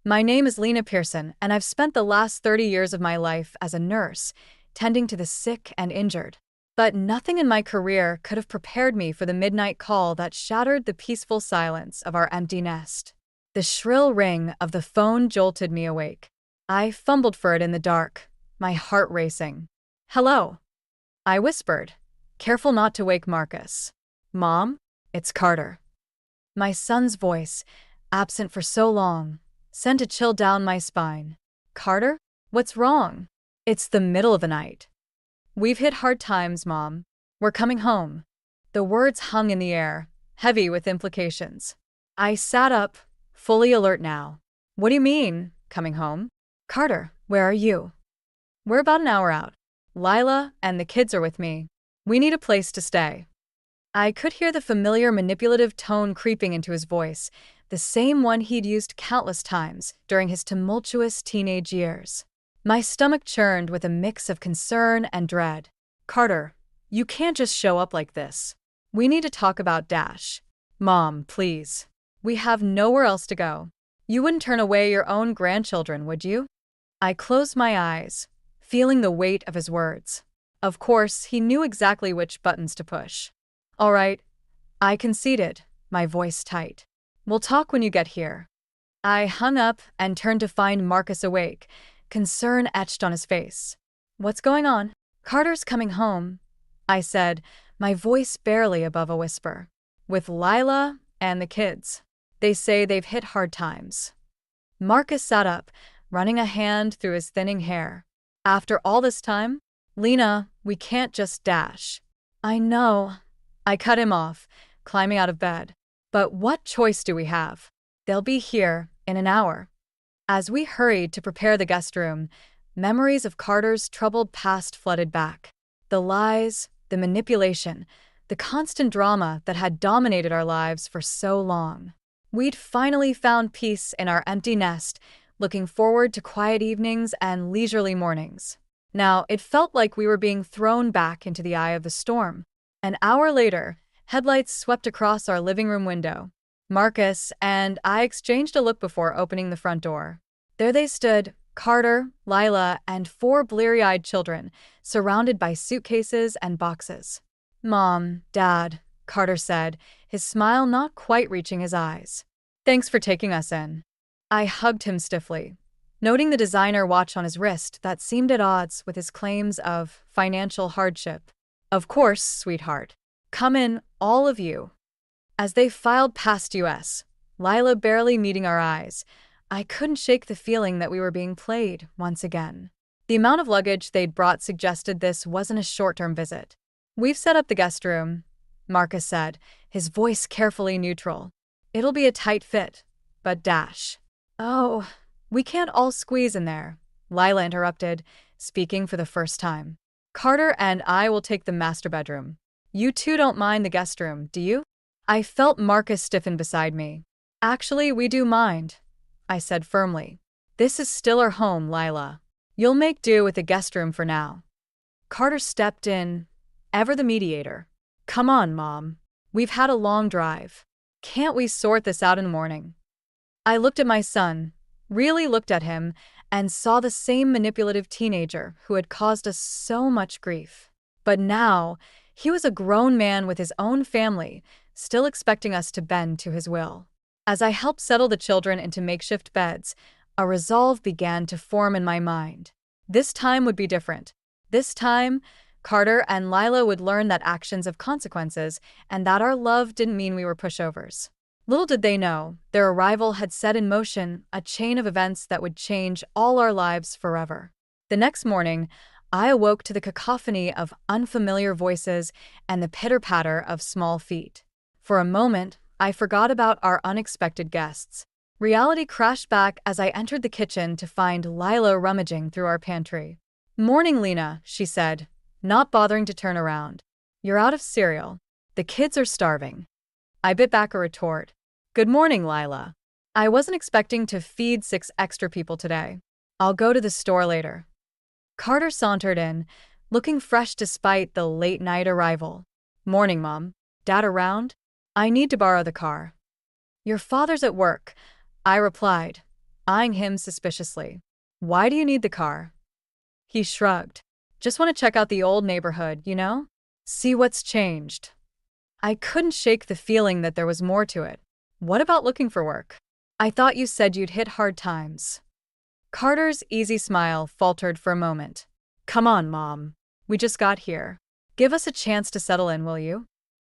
My name is Lena Pearson, and I've spent the last 30 years of my life as a nurse, tending to the sick and injured. But nothing in my career could have prepared me for the midnight call that shattered the peaceful silence of our empty nest. The shrill ring of the phone jolted me awake. I fumbled for it in the dark, my heart racing. "Hello," I whispered, careful not to wake Marcus. "Mom, it's Carter." My son's voice, absent for so long, sent a chill down my spine. "Carter? What's wrong?" "It's the middle of the night. We've hit hard times, Mom. We're coming home." The words hung in the air, heavy with implications. I sat up, fully alert now. "What do you mean, coming home?" "Carter, where are you?" "We're about an hour out. Lila and the kids are with me. We need a place to stay." I could hear the familiar manipulative tone creeping into his voice, the same one he'd used countless times during his tumultuous teenage years. My stomach churned with a mix of concern and dread. "Carter, you can't just show up like this. We need to talk about Dash." "Mom, please. We have nowhere else to go. You wouldn't turn away your own grandchildren, would you?" I closed my eyes, feeling the weight of his words. Of course, he knew exactly which buttons to push. "All right," I conceded, my voice tight. "We'll talk when you get here." I hung up and turned to find Marcus awake, concern etched on his face. "What's going on?" "Carter's coming home," I said, my voice barely above a whisper. "With Lila and the kids. They say they've hit hard times." Marcus sat up, running a hand through his thinning hair. "After all this time? Lena, we can't just dash." "I know." I cut him off, climbing out of bed. "But what choice do we have? They'll be here in an hour." As we hurried to prepare the guest room, memories of Carter's troubled past flooded back. The lies, the manipulation, the constant drama that had dominated our lives for so long. We'd finally found peace in our empty nest, looking forward to quiet evenings and leisurely mornings. Now, it felt like we were being thrown back into the eye of the storm. An hour later, headlights swept across our living room window. Marcus and I exchanged a look before opening the front door. There they stood, Carter, Lila, and 4 bleary-eyed children, surrounded by suitcases and boxes. "Mom, Dad," Carter said, his smile not quite reaching his eyes. "Thanks for taking us in." I hugged him stiffly, noting the designer watch on his wrist that seemed at odds with his claims of financial hardship. "Of course, sweetheart. Come in, all of you." As they filed past us, Lila barely meeting our eyes, I couldn't shake the feeling that we were being played once again. The amount of luggage they'd brought suggested this wasn't a short-term visit. "We've set up the guest room," Marcus said, his voice carefully neutral. "It'll be a tight fit, but Dash." "Oh, we can't all squeeze in there," Lila interrupted, speaking for the first time. "Carter and I will take the master bedroom. You two don't mind the guest room, do you?" I felt Marcus stiffen beside me. "Actually, we do mind," I said firmly. "This is still our home, Lila. You'll make do with the guest room for now." Carter stepped in, ever the mediator. "Come on, Mom. We've had a long drive. Can't we sort this out in the morning?" I looked at my son, really looked at him, and saw the same manipulative teenager who had caused us so much grief. But now, he was a grown man with his own family, still expecting us to bend to his will. As I helped settle the children into makeshift beds, a resolve began to form in my mind. This time would be different. This time, Carter and Lila would learn that actions have consequences and that our love didn't mean we were pushovers. Little did they know, their arrival had set in motion a chain of events that would change all our lives forever. The next morning, I awoke to the cacophony of unfamiliar voices and the pitter-patter of small feet. For a moment, I forgot about our unexpected guests. Reality crashed back as I entered the kitchen to find Lila rummaging through our pantry. "Morning, Lena," she said, not bothering to turn around. "You're out of cereal. The kids are starving." I bit back a retort. "Good morning, Lila. I wasn't expecting to feed 6 extra people today. I'll go to the store later." Carter sauntered in, looking fresh despite the late-night arrival. "Morning, Mom. Dad around? I need to borrow the car." "Your father's at work," I replied, eyeing him suspiciously. Why do you need the car? He shrugged. Just want to check out the old neighborhood, you know? See what's changed. I couldn't shake the feeling that there was more to it. What about looking for work? I thought you said you'd hit hard times. Carter's easy smile faltered for a moment. Come on, Mom. We just got here. Give us a chance to settle in, will you?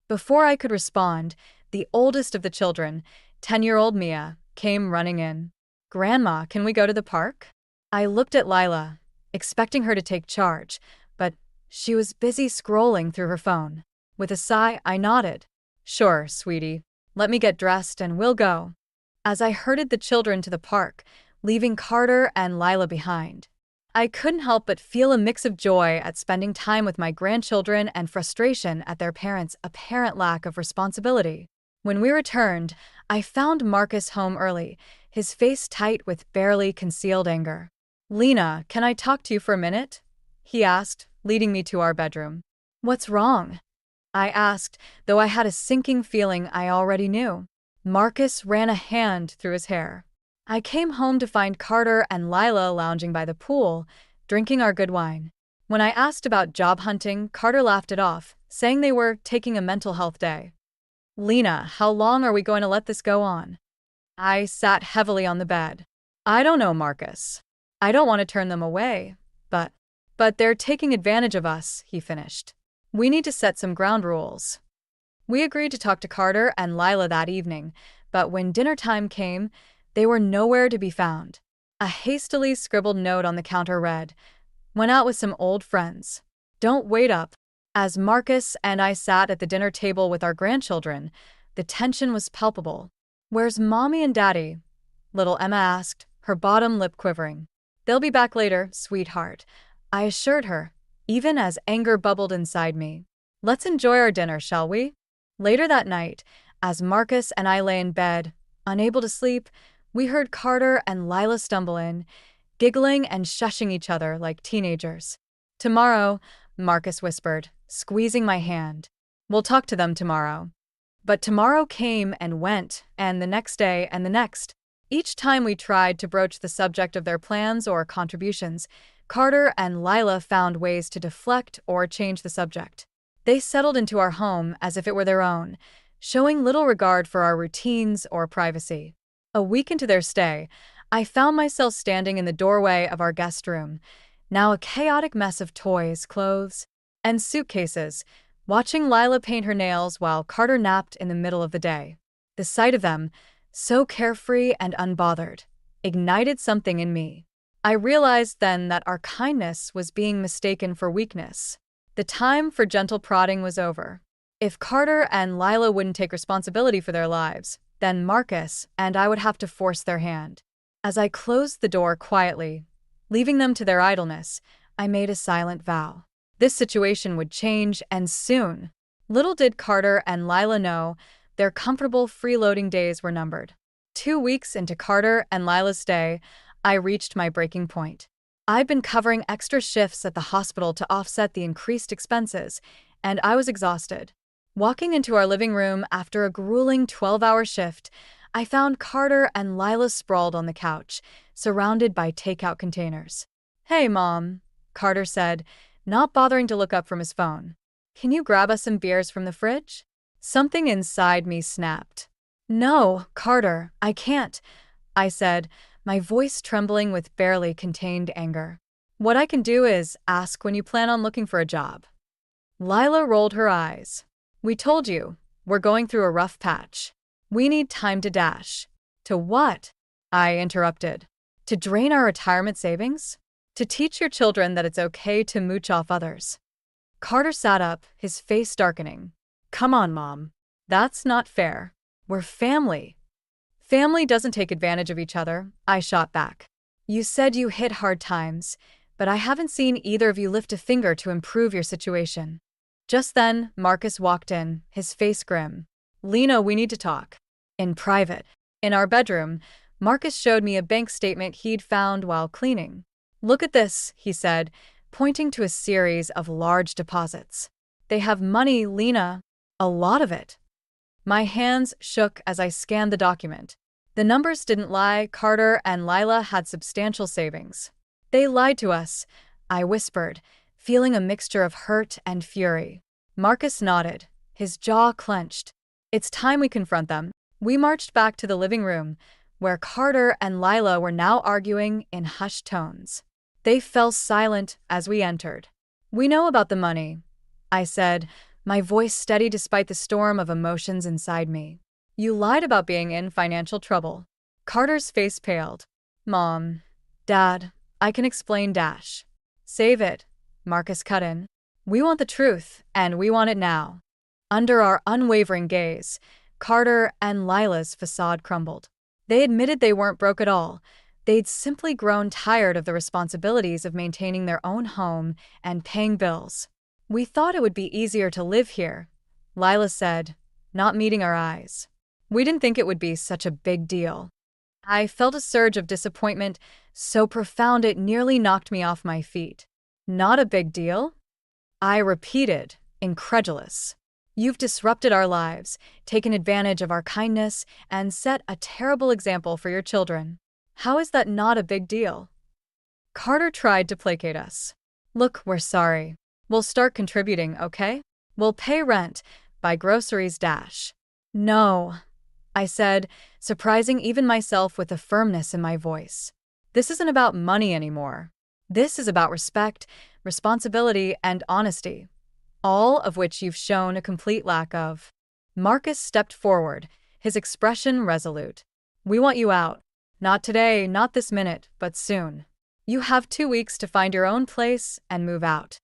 Before I could respond, the oldest of the children, 10-year-old Mia, came running in. Grandma, can we go to the park? I looked at Lila, expecting her to take charge, but she was busy scrolling through her phone. With a sigh, I nodded. Sure, sweetie. Let me get dressed and we'll go. As I herded the children to the park, leaving Carter and Lila behind, I couldn't help but feel a mix of joy at spending time with my grandchildren and frustration at their parents' apparent lack of responsibility. When we returned, I found Marcus home early, his face tight with barely concealed anger. Lena, can I talk to you for a minute? He asked, leading me to our bedroom. What's wrong? I asked, though I had a sinking feeling I already knew. Marcus ran a hand through his hair. I came home to find Carter and Lila lounging by the pool, drinking our good wine. When I asked about job hunting, Carter laughed it off, saying they were taking a mental health day. Lena, how long are we going to let this go on? I sat heavily on the bed. I don't know, Marcus. I don't want to turn them away, but they're taking advantage of us, he finished. We need to set some ground rules. We agreed to talk to Carter and Lila that evening, but when dinner time came, they were nowhere to be found. A hastily scribbled note on the counter read, "Went out with some old friends. Don't wait up." As Marcus and I sat at the dinner table with our grandchildren, the tension was palpable. Where's Mommy and Daddy? Little Emma asked, her bottom lip quivering. They'll be back later, sweetheart, I assured her, even as anger bubbled inside me. Let's enjoy our dinner, shall we? Later that night, as Marcus and I lay in bed, unable to sleep, we heard Carter and Lila stumble in, giggling and shushing each other like teenagers. Tomorrow, Marcus whispered, squeezing my hand. We'll talk to them tomorrow. But tomorrow came and went, and the next day and the next. Each time we tried to broach the subject of their plans or contributions, Carter and Lila found ways to deflect or change the subject. They settled into our home as if it were their own, showing little regard for our routines or privacy. A week into their stay, I found myself standing in the doorway of our guest room, now a chaotic mess of toys, clothes, and suitcases, watching Lila paint her nails while Carter napped in the middle of the day. The sight of them, so carefree and unbothered, ignited something in me. I realized then that our kindness was being mistaken for weakness. The time for gentle prodding was over. If Carter and Lila wouldn't take responsibility for their lives, then Marcus and I would have to force their hand. As I closed the door quietly, leaving them to their idleness, I made a silent vow. This situation would change, and soon. Little did Carter and Lila know, their comfortable freeloading days were numbered. 2 weeks into Carter and Lila's stay, I reached my breaking point. I'd been covering extra shifts at the hospital to offset the increased expenses, and I was exhausted. Walking into our living room after a grueling 12-hour shift, I found Carter and Lila sprawled on the couch, surrounded by takeout containers. Hey, Mom, Carter said, not bothering to look up from his phone. Can you grab us some beers from the fridge? Something inside me snapped. No, Carter, I can't, I said, my voice trembling with barely contained anger. What I can do is ask when you plan on looking for a job. Lila rolled her eyes. We told you, we're going through a rough patch. We need time to dash. To what? I interrupted. To drain our retirement savings? To teach your children that it's okay to mooch off others. Carter sat up, his face darkening. Come on, Mom. That's not fair. We're family. Family doesn't take advantage of each other, I shot back. You said you hit hard times, but I haven't seen either of you lift a finger to improve your situation. Just then, Marcus walked in, his face grim. Lena, we need to talk. In private. In our bedroom, Marcus showed me a bank statement he'd found while cleaning. Look at this, he said, pointing to a series of large deposits. They have money, Lena. A lot of it. My hands shook as I scanned the document. The numbers didn't lie. Carter and Lila had substantial savings. They lied to us, I whispered, feeling a mixture of hurt and fury. Marcus nodded, his jaw clenched. It's time we confront them. We marched back to the living room, where Carter and Lila were now arguing in hushed tones. They fell silent as we entered. We know about the money, I said, my voice steady despite the storm of emotions inside me. You lied about being in financial trouble. Carter's face paled. Mom, Dad, I can explain dash. Save it, Marcus cut in. We want the truth, and we want it now. Under our unwavering gaze, Carter and Lila's facade crumbled. They admitted they weren't broke at all. They'd simply grown tired of the responsibilities of maintaining their own home and paying bills. We thought it would be easier to live here, Lila said, not meeting our eyes. We didn't think it would be such a big deal. I felt a surge of disappointment so profound it nearly knocked me off my feet. Not a big deal? I repeated, incredulous. You've disrupted our lives, taken advantage of our kindness, and set a terrible example for your children. How is that not a big deal? Carter tried to placate us. Look, we're sorry. We'll start contributing, okay? We'll pay rent, buy groceries dash. No, I said, surprising even myself with the firmness in my voice. This isn't about money anymore. This is about respect, responsibility, and honesty, all of which you've shown a complete lack of. Marcus stepped forward, his expression resolute. We want you out. Not today, not this minute, but soon. You have 2 weeks to find your own place and move out.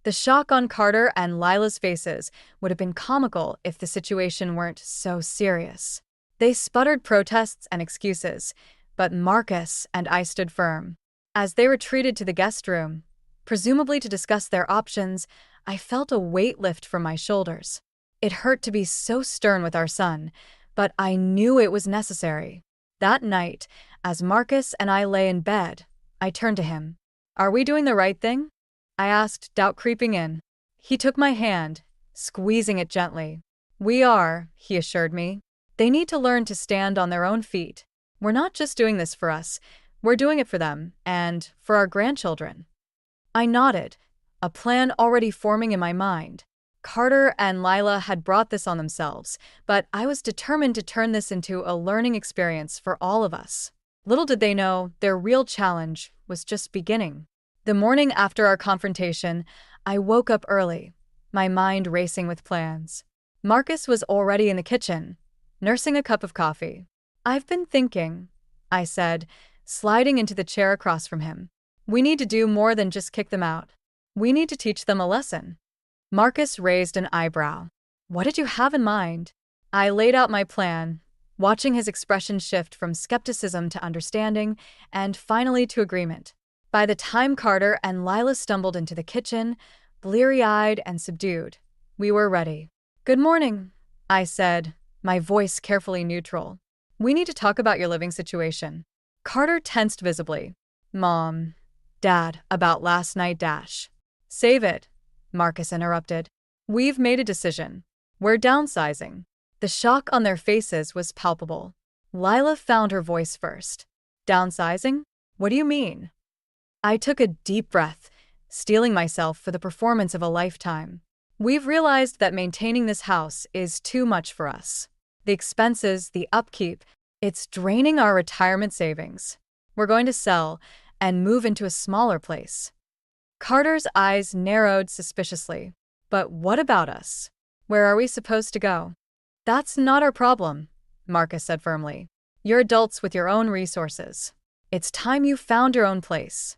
The shock on Carter and Lila's faces would have been comical if the situation weren't so serious. They sputtered protests and excuses, but Marcus and I stood firm. As they retreated to the guest room, presumably to discuss their options, I felt a weight lift from my shoulders. It hurt to be so stern with our son, but I knew it was necessary. That night, as Marcus and I lay in bed, I turned to him. Are we doing the right thing? I asked, doubt creeping in. He took my hand, squeezing it gently. We are, he assured me. They need to learn to stand on their own feet. We're not just doing this for us, we're doing it for them, and for our grandchildren. I nodded, a plan already forming in my mind. Carter and Lila had brought this on themselves, but I was determined to turn this into a learning experience for all of us. Little did they know, their real challenge was just beginning. The morning after our confrontation, I woke up early, my mind racing with plans. Marcus was already in the kitchen, nursing a cup of coffee. I've been thinking, I said, sliding into the chair across from him. We need to do more than just kick them out. We need to teach them a lesson. Marcus raised an eyebrow. What did you have in mind? I laid out my plan, watching his expression shift from skepticism to understanding, and finally to agreement. By the time Carter and Lila stumbled into the kitchen, bleary-eyed and subdued, we were ready. Good morning, I said, my voice carefully neutral. We need to talk about your living situation. Carter tensed visibly. Mom, Dad, about last night dash. Save it, Marcus interrupted. We've made a decision. We're downsizing. The shock on their faces was palpable. Lila found her voice first. Downsizing? What do you mean? I took a deep breath, steeling myself for the performance of a lifetime. We've realized that maintaining this house is too much for us. The expenses, the upkeep, it's draining our retirement savings. We're going to sell and move into a smaller place. Carter's eyes narrowed suspiciously. But what about us? Where are we supposed to go? That's not our problem, Marcus said firmly. You're adults with your own resources. It's time you found your own place.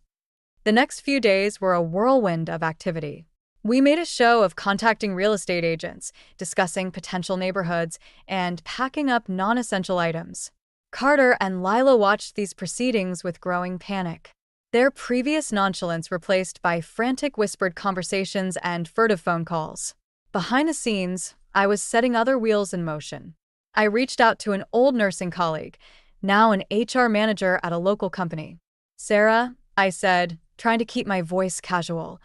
The next few days were a whirlwind of activity. We made a show of contacting real estate agents, discussing potential neighborhoods, and packing up non-essential items. Carter and Lila watched these proceedings with growing panic. Their previous nonchalance replaced by frantic whispered conversations and furtive phone calls. Behind the scenes, I was setting other wheels in motion. I reached out to an old nursing colleague, now an HR manager at a local company. Sarah, I said, trying to keep my voice casual,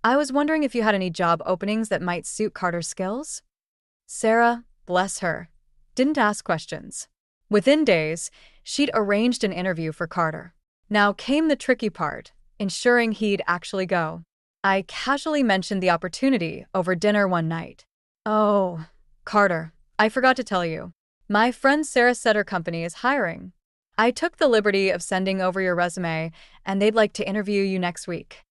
I was wondering if you had any job openings that might suit Carter's skills? Sarah, bless her, didn't ask questions. Within days, she'd arranged an interview for Carter. Now came the tricky part, ensuring he'd actually go. I casually mentioned the opportunity over dinner one night. "Oh, Carter, I forgot to tell you. My friend Sarah said her company is hiring. I took the liberty of sending over your resume, and they'd like to interview you next week."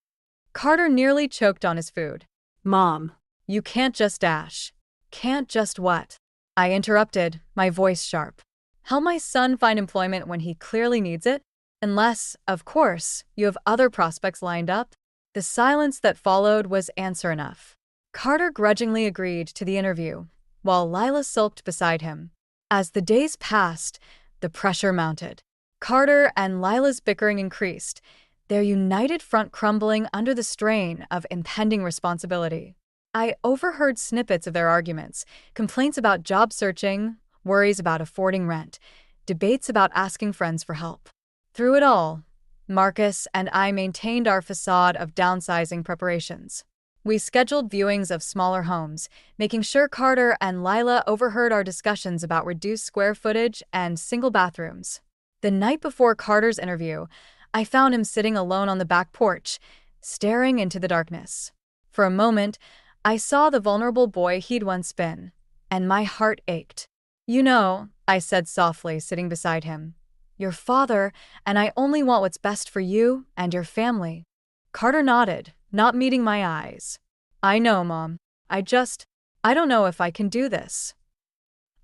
Carter nearly choked on his food. Mom, "You can't just dash." "Can't just what?" I interrupted, my voice sharp. "Help my son find employment when he clearly needs it? Unless, of course, you have other prospects lined up." The silence that followed was answer enough. Carter grudgingly agreed to the interview, while Lila sulked beside him. As the days passed, the pressure mounted. Carter and Lila's bickering increased, their united front crumbling under the strain of impending responsibility. I overheard snippets of their arguments, complaints about job searching, worries about affording rent, debates about asking friends for help. Through it all, Marcus and I maintained our facade of downsizing preparations. We scheduled viewings of smaller homes, making sure Carter and Lila overheard our discussions about reduced square footage and single bathrooms. The night before Carter's interview, I found him sitting alone on the back porch, staring into the darkness. For a moment, I saw the vulnerable boy he'd once been, and my heart ached. "You know," I said softly, sitting beside him, "your father, and I only want what's best for you and your family." Carter nodded, not meeting my eyes. "I know, Mom. I don't know if I can do this."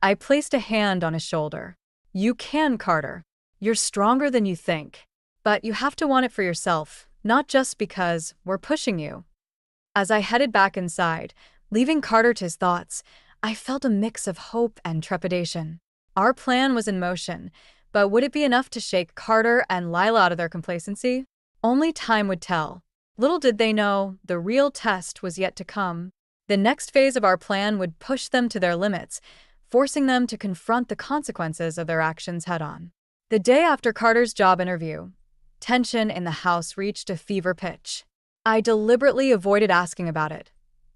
I placed a hand on his shoulder. "You can, Carter. You're stronger than you think. But you have to want it for yourself, not just because we're pushing you." As I headed back inside, leaving Carter to his thoughts, I felt a mix of hope and trepidation. Our plan was in motion, but would it be enough to shake Carter and Lila out of their complacency? Only time would tell. Little did they know, the real test was yet to come. The next phase of our plan would push them to their limits, forcing them to confront the consequences of their actions head-on. The day after Carter's job interview, tension in the house reached a fever pitch. I deliberately avoided asking about it,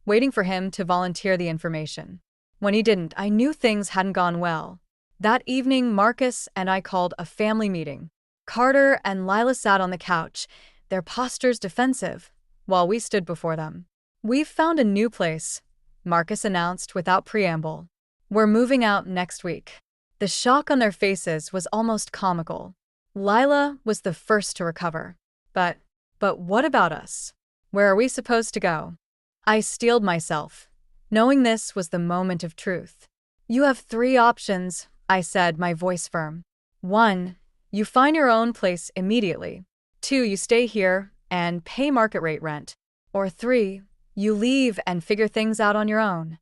waiting for him to volunteer the information. When he didn't, I knew things hadn't gone well. That evening, Marcus and I called a family meeting. Carter and Lila sat on the couch, their postures defensive, while we stood before them. "We've found a new place," Marcus announced without preamble. "We're moving out next week." The shock on their faces was almost comical. Lila was the first to recover. But what about us? Where are we supposed to go?" I steeled myself, knowing this was the moment of truth. "You have 3 options," I said, my voice firm. 1, you find your own place immediately. 2, you stay here and pay market rate rent. Or 3, you leave and figure things out on your own.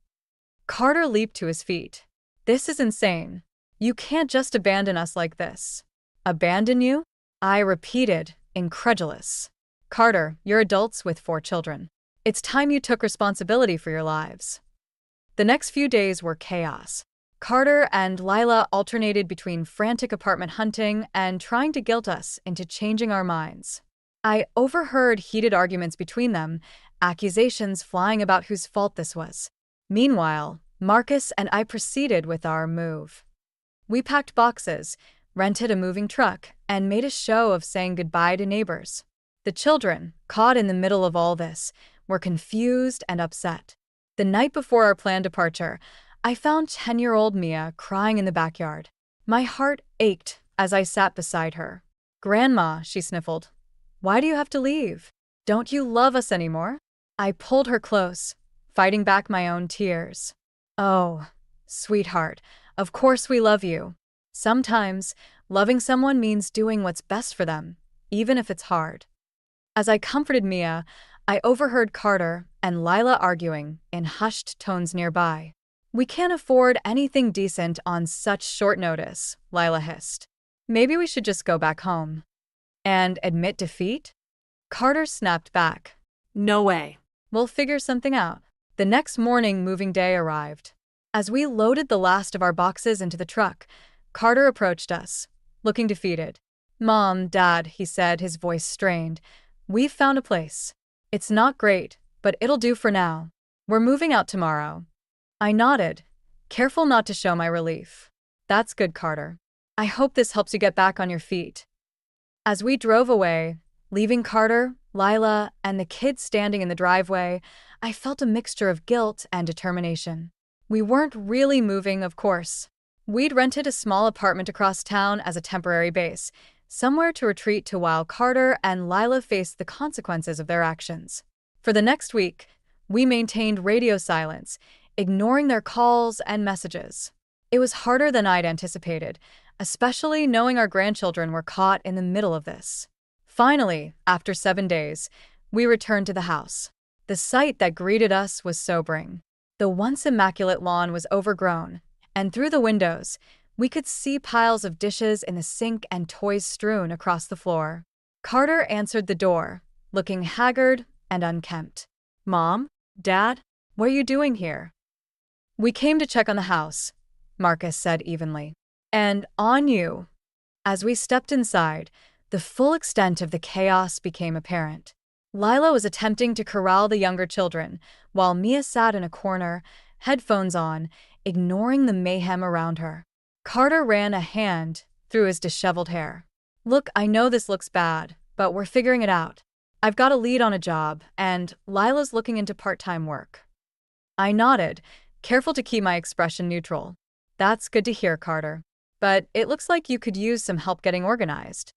Carter leaped to his feet. "This is insane. You can't just abandon us like this." "Abandon you?" I repeated, incredulous. "Carter, you're adults with 4 children. It's time you took responsibility for your lives." The next few days were chaos. Carter and Lila alternated between frantic apartment hunting and trying to guilt us into changing our minds. I overheard heated arguments between them, accusations flying about whose fault this was. Meanwhile, Marcus and I proceeded with our move. We packed boxes, rented a moving truck, and made a show of saying goodbye to neighbors. The children, caught in the middle of all this, were confused and upset. The night before our planned departure, I found 10-year-old Mia crying in the backyard. My heart ached as I sat beside her. "Grandma," she sniffled, "why do you have to leave? Don't you love us anymore?" I pulled her close, fighting back my own tears. "Oh, sweetheart, of course we love you. Sometimes, loving someone means doing what's best for them, even if it's hard." As I comforted Mia, I overheard Carter and Lila arguing in hushed tones nearby. "We can't afford anything decent on such short notice," Lila hissed. "Maybe we should just go back home." "And admit defeat?" Carter snapped back. no way. "We'll figure something out." The next morning, moving day arrived. As we loaded the last of our boxes into the truck, Carter approached us, looking defeated. "Mom, Dad," he said, his voice strained, "we've found a place. It's not great, but it'll do for now. We're moving out tomorrow." I nodded, careful not to show my relief. "That's good, Carter. I hope this helps you get back on your feet. As we drove away, leaving Carter, Lila, and the kids standing in the driveway, I felt a mixture of guilt and determination. We weren't really moving, of course. We'd rented a small apartment across town as a temporary base, somewhere to retreat to while Carter and Lila faced the consequences of their actions. For the next week, we maintained radio silence, ignoring their calls and messages. It was harder than I'd anticipated, especially knowing our grandchildren were caught in the middle of this. Finally, after 7 days, we returned to the house. The sight that greeted us was sobering. The once immaculate lawn was overgrown, and through the windows, we could see piles of dishes in the sink and toys strewn across the floor. Carter answered the door, looking haggard and unkempt. "Mom? Dad? What are you doing here?" "We came to check on the house," Marcus said evenly. "And on you." As we stepped inside, the full extent of the chaos became apparent. Lila was attempting to corral the younger children, while Mia sat in a corner, headphones on, ignoring the mayhem around her. Carter ran a hand through his disheveled hair. "Look, I know this looks bad, but we're figuring it out. I've got a lead on a job, and Lila's looking into part-time work." I nodded, careful to keep my expression neutral. "That's good to hear, Carter. But it looks like you could use some help getting organized."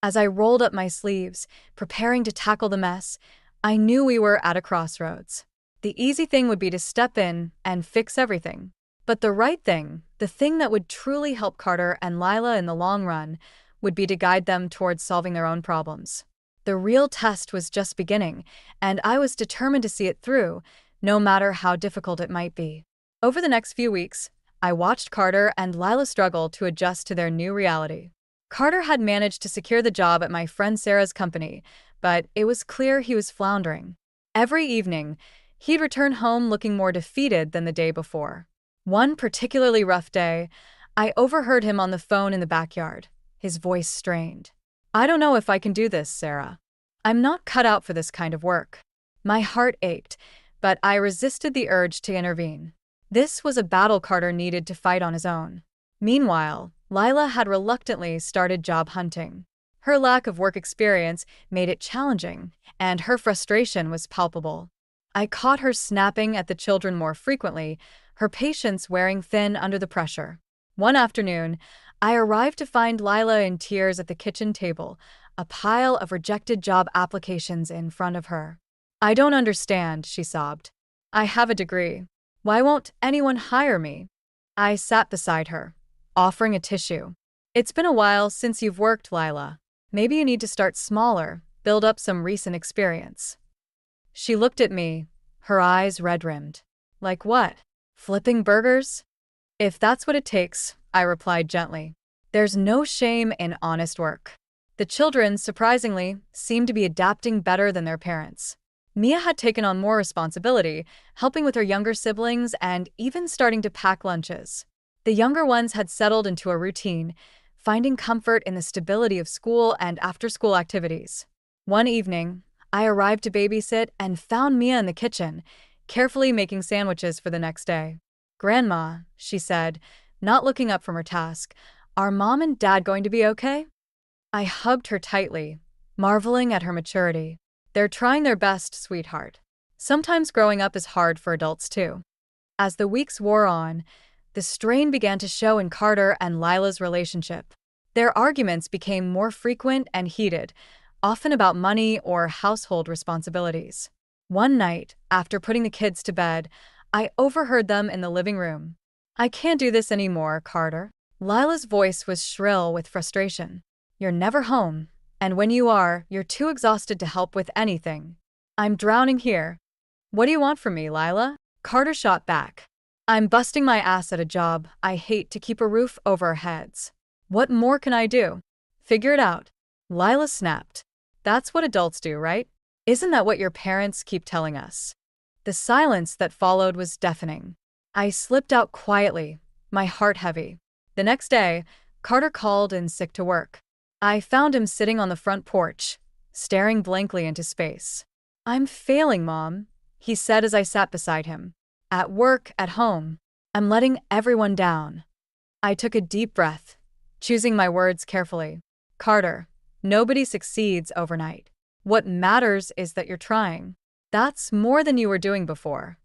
As I rolled up my sleeves, preparing to tackle the mess, I knew we were at a crossroads. The easy thing would be to step in and fix everything. But the right thing, the thing that would truly help Carter and Lila in the long run, would be to guide them towards solving their own problems. The real test was just beginning, and I was determined to see it through, no matter how difficult it might be. Over the next few weeks, I watched Carter and Lila struggle to adjust to their new reality. Carter had managed to secure the job at my friend Sarah's company, but it was clear he was floundering. Every evening, he'd return home looking more defeated than the day before. One particularly rough day, I overheard him on the phone in the backyard, his voice strained. "I don't know if I can do this, Sarah. I'm not cut out for this kind of work." My heart ached, but I resisted the urge to intervene. This was a battle Carter needed to fight on his own. Meanwhile, Lila had reluctantly started job hunting. Her lack of work experience made it challenging, and her frustration was palpable. I caught her snapping at the children more frequently, her patience wearing thin under the pressure. One afternoon, I arrived to find Lila in tears at the kitchen table, a pile of rejected job applications in front of her. "I don't understand," she sobbed. "I have a degree. Why won't anyone hire me?" I sat beside her, offering a tissue. "It's been a while since you've worked, Lila. Maybe you need to start smaller, build up some recent experience." She looked at me, her eyes red-rimmed. "Like what? Flipping burgers?" "If that's what it takes," I replied gently. "There's no shame in honest work." The children, surprisingly, seemed to be adapting better than their parents. Mia had taken on more responsibility, helping with her younger siblings and even starting to pack lunches. The younger ones had settled into a routine, finding comfort in the stability of school and after-school activities. One evening, I arrived to babysit and found Mia in the kitchen, carefully making sandwiches for the next day. "Grandma," she said, not looking up from her task, "are Mom and Dad going to be okay?" I hugged her tightly, marveling at her maturity. "They're trying their best, sweetheart. Sometimes growing up is hard for adults too." As the weeks wore on, the strain began to show in Carter and Lila's relationship. Their arguments became more frequent and heated, often about money or household responsibilities. One night, after putting the kids to bed, I overheard them in the living room. "I can't do this anymore, Carter." Lila's voice was shrill with frustration. "You're never home, and when you are, you're too exhausted to help with anything. I'm drowning here." "What do you want from me, Lila?" Carter shot back. "I'm busting my ass at a job I hate to keep a roof over our heads. What more can I do?" "Figure it out." Lila snapped. "That's what adults do, right? Isn't that what your parents keep telling us?" The silence that followed was deafening. I slipped out quietly, my heart heavy. The next day, Carter called in sick to work. I found him sitting on the front porch, staring blankly into space. "I'm failing, Mom," he said as I sat beside him. "At work, at home. I'm letting everyone down." I took a deep breath, choosing my words carefully. Carter, nobody succeeds overnight. What matters is that you're trying. That's more than you were doing before.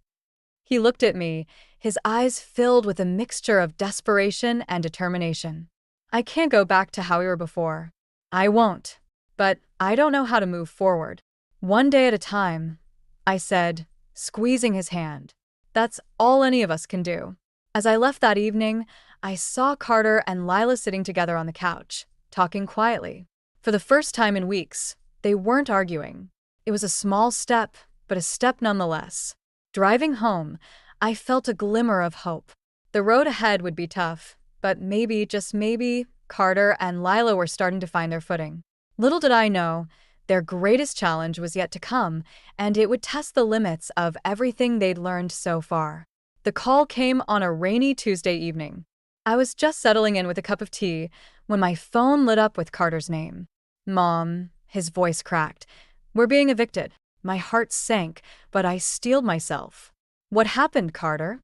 He looked at me, his eyes filled with a mixture of desperation and determination. I can't go back to how we were before. I won't. But I don't know how to move forward. One day at a time, I said, squeezing his hand. That's all any of us can do. As I left that evening, I saw Carter and Lila sitting together on the couch, talking quietly. For the first time in weeks, they weren't arguing. It was a small step, but a step nonetheless. Driving home, I felt a glimmer of hope. The road ahead would be tough, but maybe, just maybe, Carter and Lila were starting to find their footing. Little did I know, their greatest challenge was yet to come, and it would test the limits of everything they'd learned so far. The call came on a rainy Tuesday evening. I was just settling in with a cup of tea when my phone lit up with Carter's name. Mom, his voice cracked. We're being evicted. My heart sank, but I steeled myself. What happened, Carter?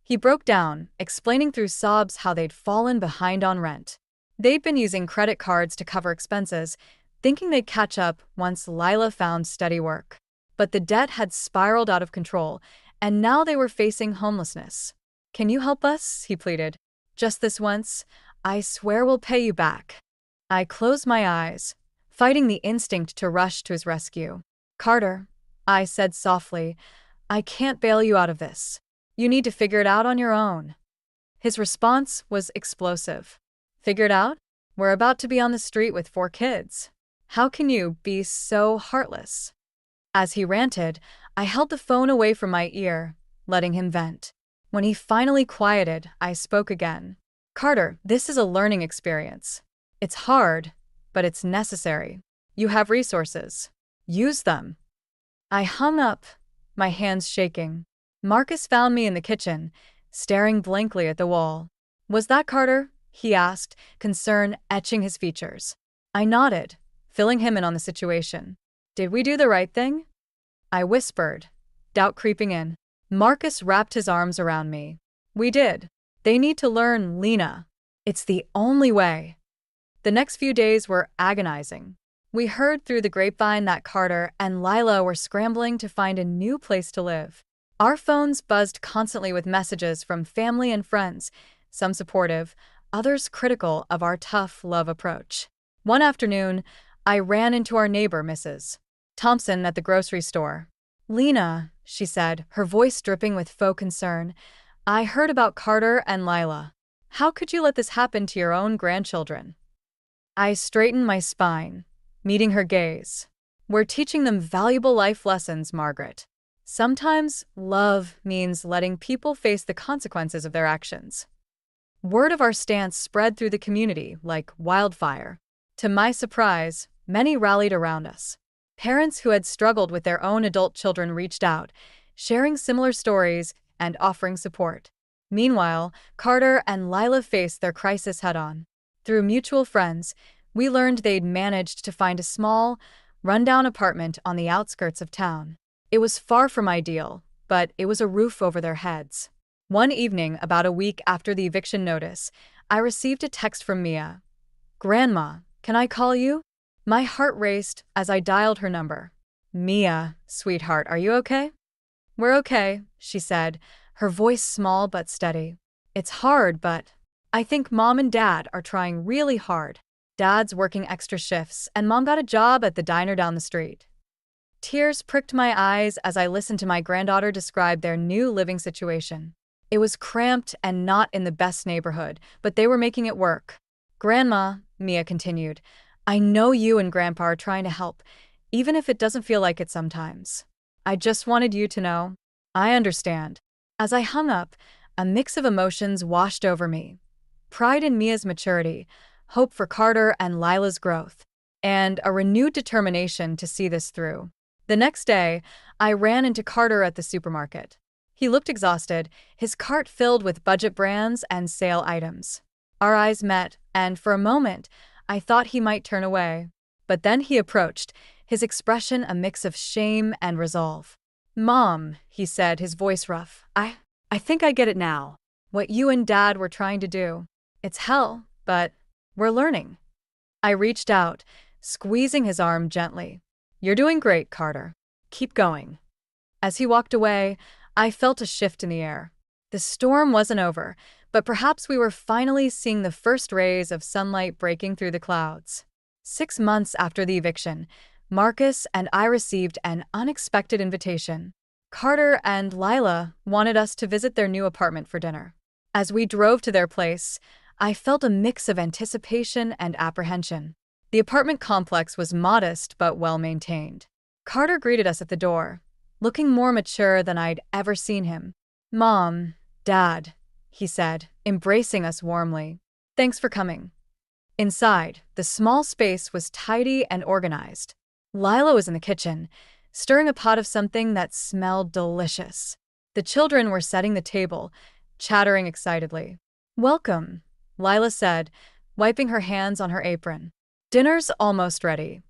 He broke down, explaining through sobs how they'd fallen behind on rent. They'd been using credit cards to cover expenses, thinking they'd catch up once Lila found steady work. But the debt had spiraled out of control, and now they were facing homelessness. Can you help us? He pleaded. Just this once. I swear we'll pay you back. I closed my eyes, fighting the instinct to rush to his rescue. Carter, I said softly, I can't bail you out of this. You need to figure it out on your own. His response was explosive. Figure it out? We're about to be on the street with 4 kids. How can you be so heartless? As he ranted, I held the phone away from my ear, letting him vent. When he finally quieted, I spoke again. Carter, this is a learning experience. It's hard, but it's necessary. You have resources. Use them. I hung up, my hands shaking. Marcus found me in the kitchen, staring blankly at the wall. Was that Carter? He asked, concern etching his features. I nodded, filling him in on the situation. Did we do the right thing? I whispered, doubt creeping in. Marcus wrapped his arms around me. We did. They need to learn, Lena. It's the only way. The next few days were agonizing. We heard through the grapevine that Carter and Lila were scrambling to find a new place to live. Our phones buzzed constantly with messages from family and friends, some supportive, others critical of our tough love approach. One afternoon, I ran into our neighbor, Mrs. Thompson, at the grocery store. Lena, she said, her voice dripping with faux concern, I heard about Carter and Lila. How could you let this happen to your own grandchildren? I straightened my spine, meeting her gaze. We're teaching them valuable life lessons, Margaret. Sometimes love means letting people face the consequences of their actions. Word of our stance spread through the community like wildfire. To my surprise, many rallied around us. Parents who had struggled with their own adult children reached out, sharing similar stories and offering support. Meanwhile, Carter and Lila faced their crisis head-on. Through mutual friends, we learned they'd managed to find a small, rundown apartment on the outskirts of town. It was far from ideal, but it was a roof over their heads. One evening, about a week after the eviction notice, I received a text from Mia. Grandma, can I call you? My heart raced as I dialed her number. Mia, sweetheart, are you okay? We're okay, she said, her voice small but steady. It's hard, but I think Mom and Dad are trying really hard. Dad's working extra shifts, and Mom got a job at the diner down the street. Tears pricked my eyes as I listened to my granddaughter describe their new living situation. It was cramped and not in the best neighborhood, but they were making it work. Grandma, Mia continued, I know you and Grandpa are trying to help, even if it doesn't feel like it sometimes. I just wanted you to know. I understand. As I hung up, a mix of emotions washed over me. Pride in Mia's maturity, hope for Carter and Lila's growth, and a renewed determination to see this through. The next day, I ran into Carter at the supermarket. He looked exhausted, his cart filled with budget brands and sale items. Our eyes met, and for a moment, I thought he might turn away. But then he approached, his expression a mix of shame and resolve. Mom, he said, his voice rough, I think I get it now. What you and Dad were trying to do. It's hell, but We're learning. I reached out, squeezing his arm gently. You're doing great, Carter. Keep going. As he walked away, I felt a shift in the air. The storm wasn't over, but perhaps we were finally seeing the first rays of sunlight breaking through the clouds. 6 months after the eviction, Marcus and I received an unexpected invitation. Carter and Lila wanted us to visit their new apartment for dinner. As we drove to their place, I felt a mix of anticipation and apprehension. The apartment complex was modest but well-maintained. Carter greeted us at the door, looking more mature than I'd ever seen him. "Mom, Dad," he said, embracing us warmly. "Thanks for coming." Inside, the small space was tidy and organized. Lila was in the kitchen, stirring a pot of something that smelled delicious. The children were setting the table, chattering excitedly. "Welcome," Lila said, wiping her hands on her apron. "Dinner's almost ready."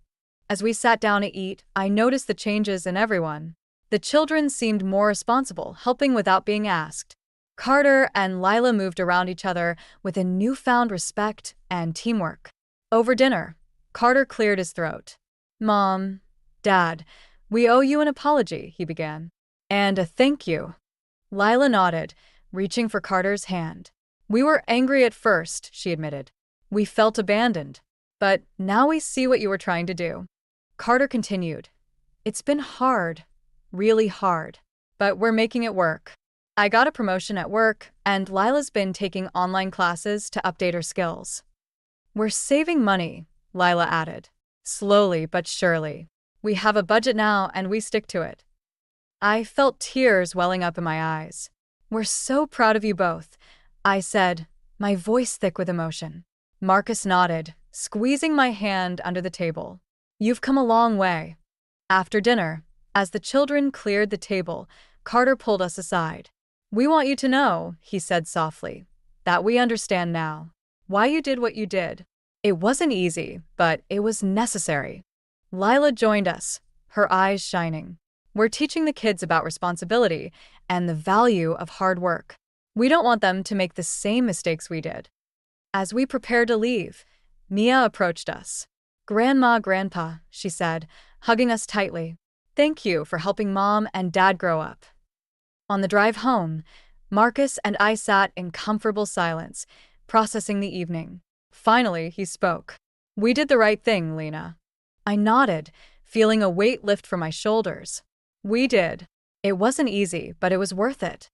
As we sat down to eat, I noticed the changes in everyone. The children seemed more responsible, helping without being asked. Carter and Lila moved around each other with a newfound respect and teamwork. Over dinner, Carter cleared his throat. "Mom, Dad, we owe you an apology," he began. "And a thank you." Lila nodded, reaching for Carter's hand. "We were angry at first," she admitted. "We felt abandoned. But now we see what you were trying to do." Carter continued. "It's been hard, really hard. But we're making it work. I got a promotion at work, and Lila's been taking online classes to update her skills." "We're saving money," Lila added. "Slowly but surely. We have a budget now, and we stick to it." I felt tears welling up in my eyes. "We're so proud of you both," I said, my voice thick with emotion. Marcus nodded, squeezing my hand under the table. "You've come a long way." After dinner, as the children cleared the table, Carter pulled us aside. "We want you to know," he said softly, "that we understand now why you did what you did. It wasn't easy, but it was necessary." Lila joined us, her eyes shining. "We're teaching the kids about responsibility and the value of hard work. We don't want them to make the same mistakes we did." As we prepared to leave, Mia approached us. "Grandma, Grandpa," she said, hugging us tightly. "Thank you for helping Mom and Dad grow up." On the drive home, Marcus and I sat in comfortable silence, processing the evening. Finally, he spoke. "We did the right thing, Lena." I nodded, feeling a weight lift from my shoulders. We did. It wasn't easy, but it was worth it.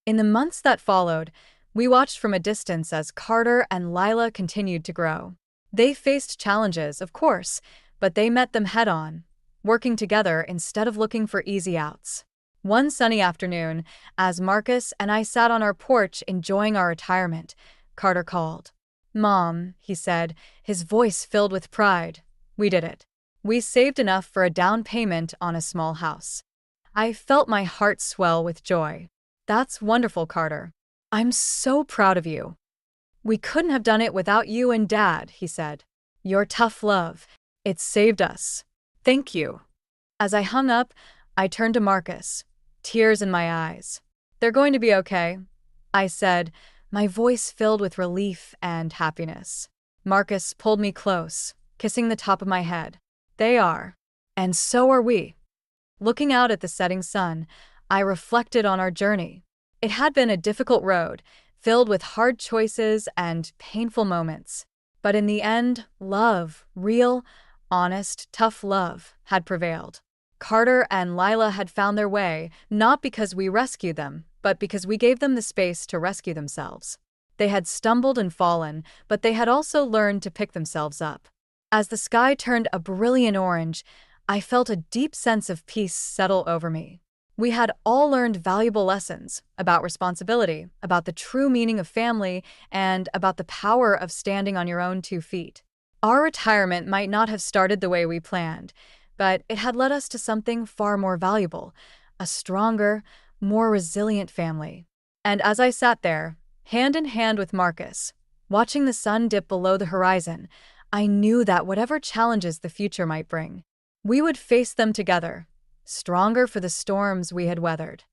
In the months that followed, we watched from a distance as Carter and Lila continued to grow. They faced challenges, of course, but they met them head-on, working together instead of looking for easy outs. One sunny afternoon, as Marcus and I sat on our porch enjoying our retirement, Carter called. "Mom," he said, his voice filled with pride. "We did it. We saved enough for a down payment on a small house." I felt my heart swell with joy. "That's wonderful, Carter. I'm so proud of you." "We couldn't have done it without you and Dad," he said. "Your tough love. It saved us. Thank you." As I hung up, I turned to Marcus, tears in my eyes. "They're going to be okay," I said, my voice filled with relief and happiness. Marcus pulled me close, kissing the top of my head. "They are. And so are we." Looking out at the setting sun, I reflected on our journey. It had been a difficult road, filled with hard choices and painful moments. But in the end, love, real, honest, tough love, had prevailed. Carter and Lila had found their way, not because we rescued them, but because we gave them the space to rescue themselves. They had stumbled and fallen, but they had also learned to pick themselves up. As the sky turned a brilliant orange, I felt a deep sense of peace settle over me. We had all learned valuable lessons about responsibility, about the true meaning of family, and about the power of standing on your own 2 feet. Our retirement might not have started the way we planned, but it had led us to something far more valuable, a stronger, more resilient family. And as I sat there, hand in hand with Marcus, watching the sun dip below the horizon, I knew that whatever challenges the future might bring, we would face them together, stronger for the storms we had weathered.